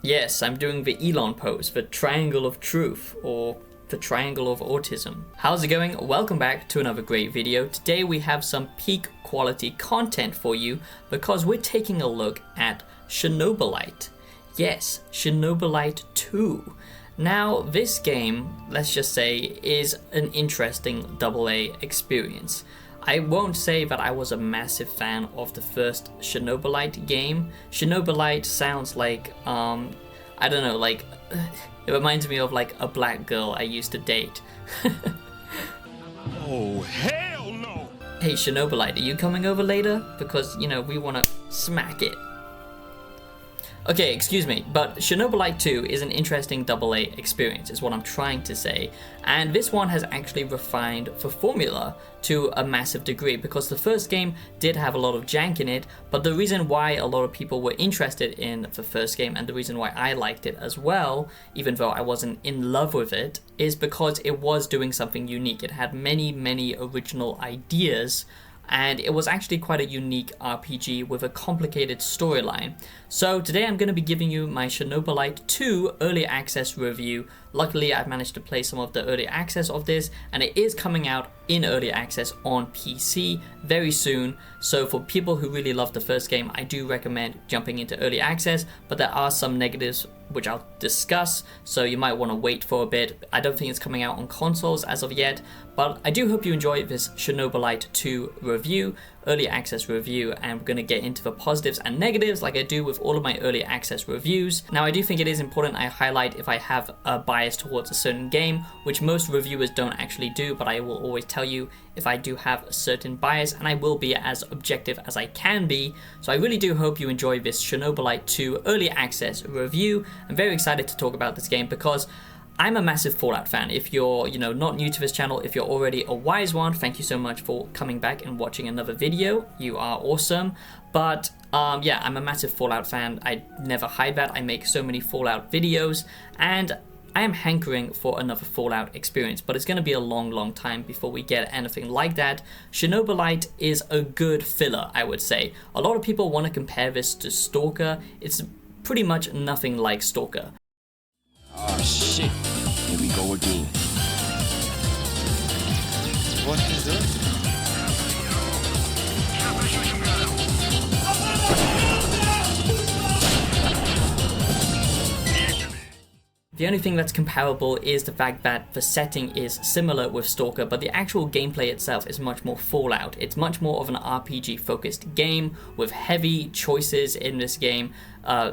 Yes, I'm doing the Elon pose, the triangle of truth, or the triangle of autism. How's it going? Welcome back to another great video. Today we have some peak quality content for you because we're taking a look at Chernobylite. Yes, Chernobylite 2. Now this game, let's just say, is an interesting AA experience. I won't say that I was a massive fan of the first Chernobylite game. Chernobylite sounds like, I don't know, like, it reminds me of like a black girl I used to date. Oh, hell no! Hey Chernobylite, are you coming over later? Because, you know, we want to smack it. Okay, excuse me, but Chernobylite 2 is an interesting AA experience, is what I'm trying to say. And this one has actually refined the formula to a massive degree, because the first game did have a lot of jank in it, but the reason why a lot of people were interested in the first game, and the reason why I liked it as well, even though I wasn't in love with it, is because it was doing something unique. It had many original ideas, and it was actually quite a unique RPG with a complicated storyline. So today I'm going to be giving you my Chernobylite 2 Early Access review. Luckily I've managed to play some of the Early Access of this, and it is coming out in Early Access on PC very soon. So for people who really love the first game, I do recommend jumping into Early Access, but there are some negatives which I'll discuss, so you might want to wait for a bit. I don't think it's coming out on consoles as of yet, but I do hope you enjoy this Chernobylite 2 review, Early Access review, and we're going to get into the positives and negatives like I do with all of my Early Access reviews. Now I do think it is important I highlight if I have a bias towards a certain game, which most reviewers don't actually do, but I will always tell you if I do have a certain bias, and I will be as objective as I can be. So I really do hope you enjoy this Chernobylite 2 Early Access review. I'm very excited to talk about this game because I'm a massive Fallout fan. If you're, not new to this channel, if you're already a wise one, thank you so much for coming back and watching another video. You are awesome. But yeah, I'm a massive Fallout fan. I never hide that. I make so many Fallout videos, and I am hankering for another Fallout experience, but it's going to be a long time before we get anything like that. Chernobylite is a good filler, I would say. A lot of people want to compare this to Stalker. It's pretty much nothing like Stalker. Oh shit, here we go again. What is this? The only thing that's comparable is the fact that the setting is similar with Stalker, but the actual gameplay itself is much more Fallout. It's much more of an RPG focused game with heavy choices in this game,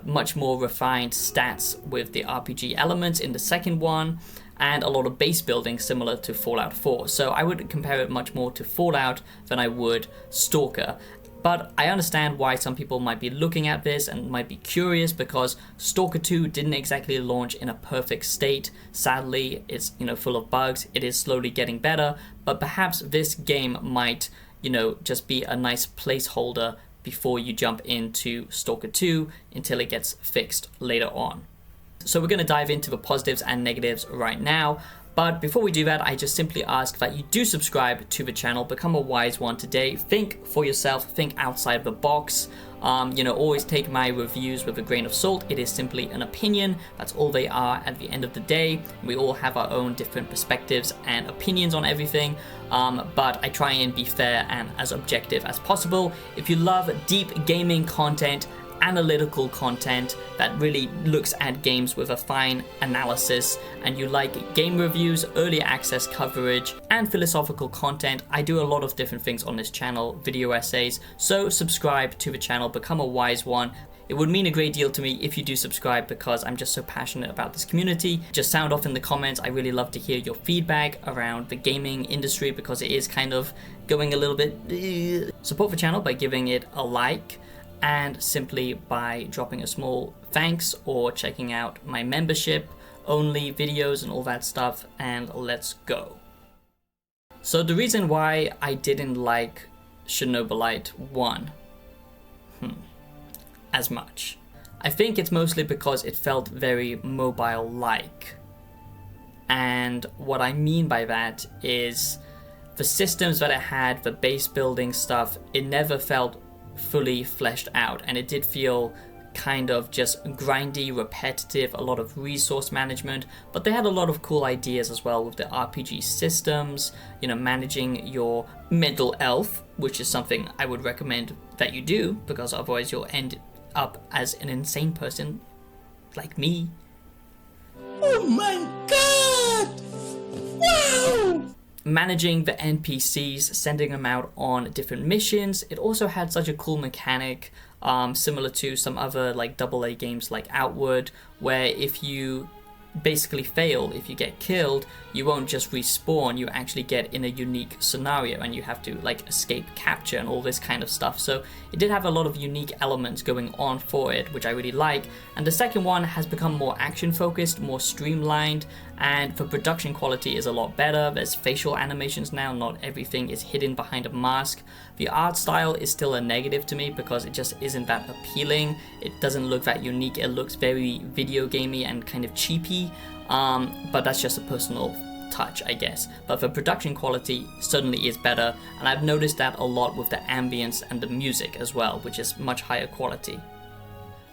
much more refined stats with the RPG elements in the second one, and a lot of base building similar to Fallout 4. So I would compare it much more to Fallout than I would Stalker. But I understand why some people might be looking at this and might be curious, because Stalker 2 didn't exactly launch in a perfect state. Sadly, it's full of bugs. It is slowly getting better, but perhaps this game might just be a nice placeholder before you jump into Stalker 2 until it gets fixed later on. So we're going to dive into the positives and negatives right now. But before we do that, I just simply ask that you do subscribe to the channel, become a wise one today, think for yourself, think outside the box. Always take my reviews with a grain of salt. It is simply an opinion. That's all they are at the end of the day. We all have our own different perspectives and opinions on everything, but I try and be fair and as objective as possible. If you love deep gaming content, analytical content that really looks at games with a fine analysis, and you like game reviews, early access coverage, and philosophical content, I do a lot of different things on this channel, video essays, so subscribe to the channel, become a wise one. It would mean a great deal to me if you do subscribe, because I'm just so passionate about this community. Just sound off in the comments. I really love to hear your feedback around the gaming industry, because it is kind of going a little bit. Support the channel by giving it a like, and simply by dropping a small thanks or checking out my membership only videos and all that stuff, and let's go. So the reason why I didn't like Chernobylite 1 as much, I think it's mostly because it felt very mobile-like. And what I mean by that is the systems that it had, the base building stuff, it never felt fully fleshed out, and it did feel kind of just grindy, repetitive, a lot of resource management, but they had a lot of cool ideas as well with the RPG systems, you know, managing your mental health, which is something I would recommend that you do, because otherwise you'll end up as an insane person like me. Oh my god! Wow! Managing the NPCs, sending them out on different missions. It also had such a cool mechanic, similar to some other like AA games like Outward, where if you basically fail, if you get killed, you won't just respawn, you actually get in a unique scenario and you have to like escape capture and all this kind of stuff. So it did have a lot of unique elements going on for it, which I really like. And the second one has become more action focused, more streamlined, and the production quality is a lot better. There's facial animations now, not everything is hidden behind a mask. The art style is still a negative to me because it just isn't that appealing. It doesn't look that unique. It looks very video gamey and kind of cheapy, but that's just a personal touch, I guess. But the production quality certainly is better, and I've noticed that a lot with the ambience and the music as well, which is much higher quality.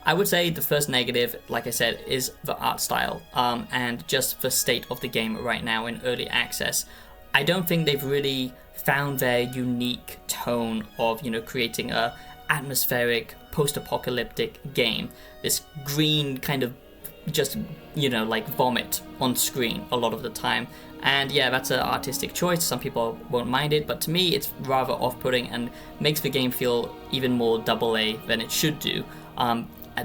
I would say the first negative, like I said, is the art style, and just the state of the game right now in early access. I don't think they've really found their unique tone of, you know, creating a atmospheric post-apocalyptic game. This green kind of just, you know, like vomit on screen a lot of the time. And yeah, that's an artistic choice. Some people won't mind it, but to me it's rather off-putting and makes the game feel even more AA than it should do.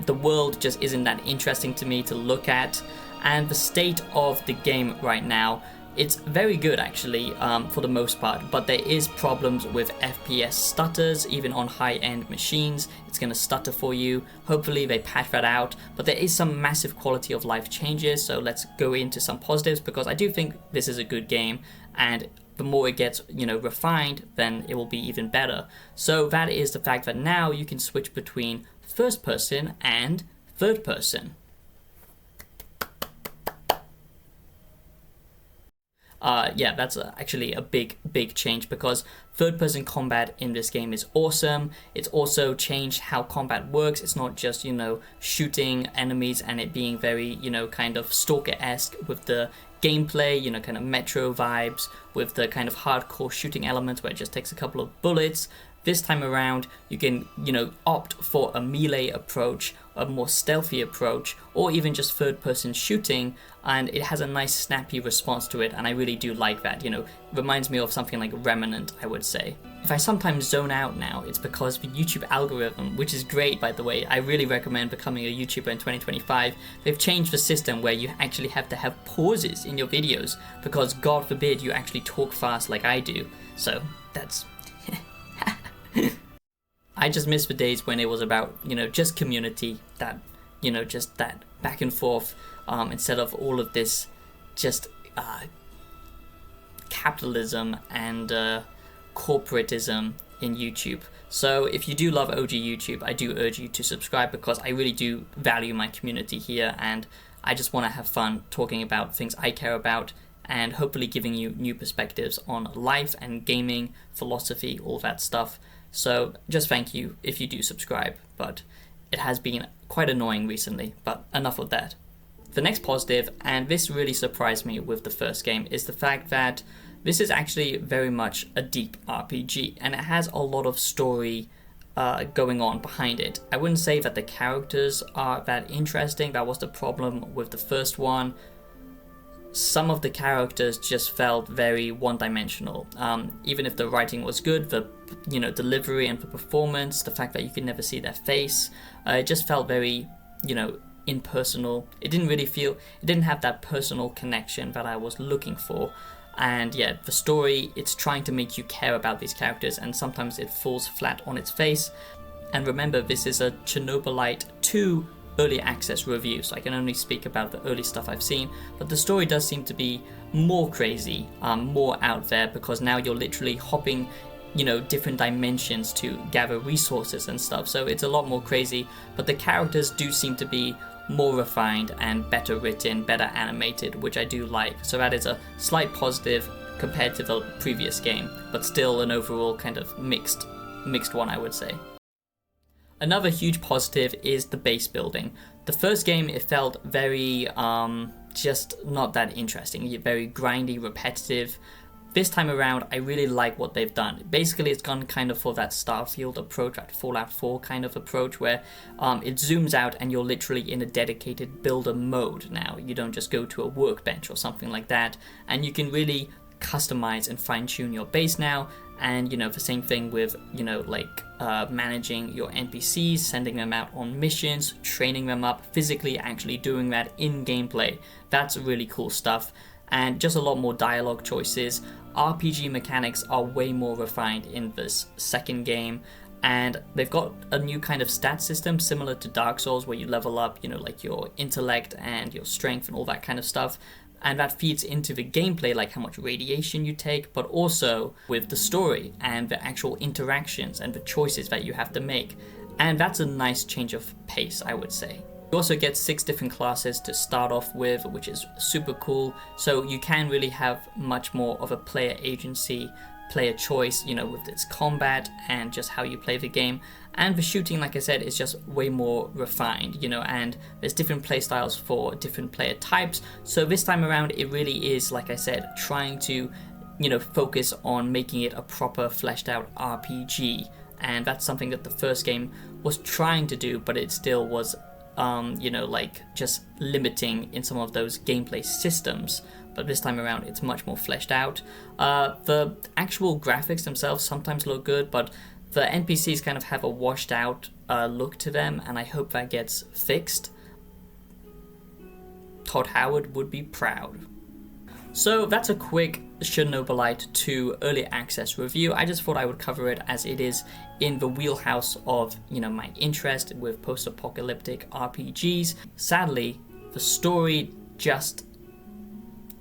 The world just isn't that interesting to me to look at, and the state of the game right now, it's very good actually, for the most part, but there is problems with FPS stutters. Even on high-end machines, it's going to stutter for you. Hopefully they patch that out, but there is some massive quality of life changes, so let's go into some positives, because I do think this is a good game, and the more it gets, you know, refined, then it will be even better. So that is the fact that now you can switch between first person and third person. Yeah, that's actually a big change, because third-person combat in this game is awesome. It's also changed how combat works. It's not just, you know, shooting enemies and it being very, you know, kind of Stalker-esque with the gameplay, you know, kind of Metro vibes, with the kind of hardcore shooting elements where it just takes a couple of bullets. This time around, you can, you know, opt for a melee approach, a more stealthy approach, or even just third-person shooting, and it has a nice snappy response to it, and I really do like that. You know, reminds me of something like Remnant, I would say. If I sometimes zone out now, it's because the YouTube algorithm, which is great by the way, I really recommend becoming a YouTuber in 2025. They've changed the system where you actually have to have pauses in your videos, because God forbid you actually talk fast like I do. So that's... I just miss the days when it was about, you know, just community, that, you know, just that back and forth, instead of all of this just capitalism and corporatism in YouTube. So if you do love OG YouTube, I do urge you to subscribe, because I really do value my community here, and I just want to have fun talking about things I care about, and hopefully giving you new perspectives on life and gaming, philosophy, all that stuff. So just thank you if you do subscribe, but it has been quite annoying recently, but enough of that. The next positive, and this really surprised me with the first game, is the fact that this is actually very much a deep RPG, and it has a lot of story going on behind it. I wouldn't say that the characters are that interesting. That was the problem with the first one. Some of the characters just felt very one-dimensional. Even if the writing was good, the, you know, delivery and the performance, the fact that you could never see their face, it just felt very, you know, impersonal. It didn't have that personal connection that I was looking for. And yeah, the story, it's trying to make you care about these characters, and sometimes it falls flat on its face. And remember, this is a Chernobylite 2 early access review, so I can only speak about the early stuff I've seen, but the story does seem to be more crazy, more out there, because now you're literally hopping, you know, different dimensions to gather resources and stuff, so it's a lot more crazy, but the characters do seem to be more refined and better written, better animated, which I do like, so that is a slight positive compared to the previous game, but still an overall kind of mixed one, I would say. Another huge positive is the base building. The first game, it felt very, just not that interesting, very grindy, repetitive. This time around, I really like what they've done. Basically, it's gone kind of for that Starfield approach, that Fallout 4 kind of approach, where it zooms out and you're literally in a dedicated builder mode now. You don't just go to a workbench or something like that, and you can really customize and fine-tune your base now. And, you know, the same thing with, you know, like managing your NPCs, sending them out on missions, training them up, physically actually doing that in gameplay. That's really cool stuff. And just a lot more dialogue choices. RPG mechanics are way more refined in this second game. And they've got a new kind of stat system similar to Dark Souls, where you level up, you know, like your intellect and your strength and all that kind of stuff. And that feeds into the gameplay, like how much radiation you take, but also with the story and the actual interactions and the choices that you have to make. And that's a nice change of pace, I would say. You also get 6 different classes to start off with, which is super cool. So you can really have much more of a player agency, player choice, you know, with its combat and just how you play the game. And the shooting, like I said, is just way more refined, you know, and there's different play styles for different player types. So this time around, it really is, like I said, trying to, you know, focus on making it a proper fleshed out RPG. And that's something that the first game was trying to do, but it still was you know, like just limiting in some of those gameplay systems. But this time around, it's much more fleshed out. The actual graphics themselves sometimes look good, but the NPCs kind of have a washed out look to them, and I hope that gets fixed. Todd Howard would be proud. So that's a quick Chernobylite 2 early access review. I just thought I would cover it as it is in the wheelhouse of, you know, my interest with post-apocalyptic RPGs. Sadly, the story just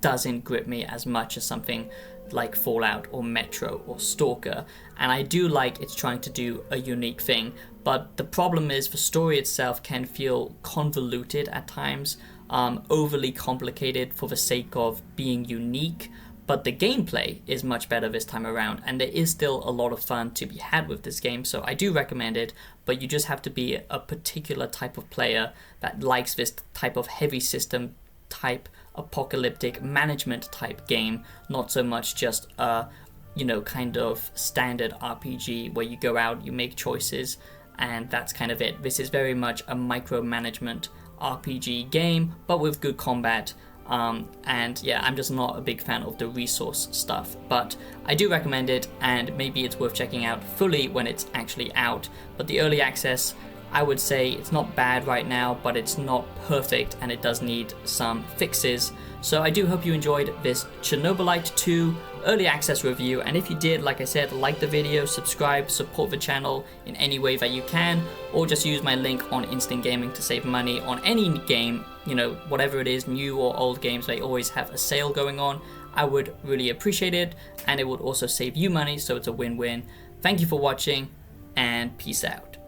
doesn't grip me as much as something like Fallout or Metro or Stalker, and I do like it's trying to do a unique thing, but the problem is the story itself can feel convoluted at times, overly complicated for the sake of being unique, but the gameplay is much better this time around, and there is still a lot of fun to be had with this game, so I do recommend it, but you just have to be a particular type of player that likes this type of heavy system type apocalyptic management type game, not so much just a, you know, kind of standard RPG where you go out, you make choices, and that's kind of it. This is very much a micromanagement RPG game, but with good combat. And yeah, I'm just not a big fan of the resource stuff, but I do recommend it, and maybe it's worth checking out fully when it's actually out. But the early access, I would say it's not bad right now, but it's not perfect, and it does need some fixes. So I do hope you enjoyed this Chernobylite 2 early access review, and if you did, like I said, like the video, subscribe, support the channel in any way that you can, or just use my link on Instant Gaming to save money on any game, you know, whatever it is, new or old games, they always have a sale going on. I would really appreciate it, and it would also save you money, so it's a win-win. Thank you for watching, and peace out.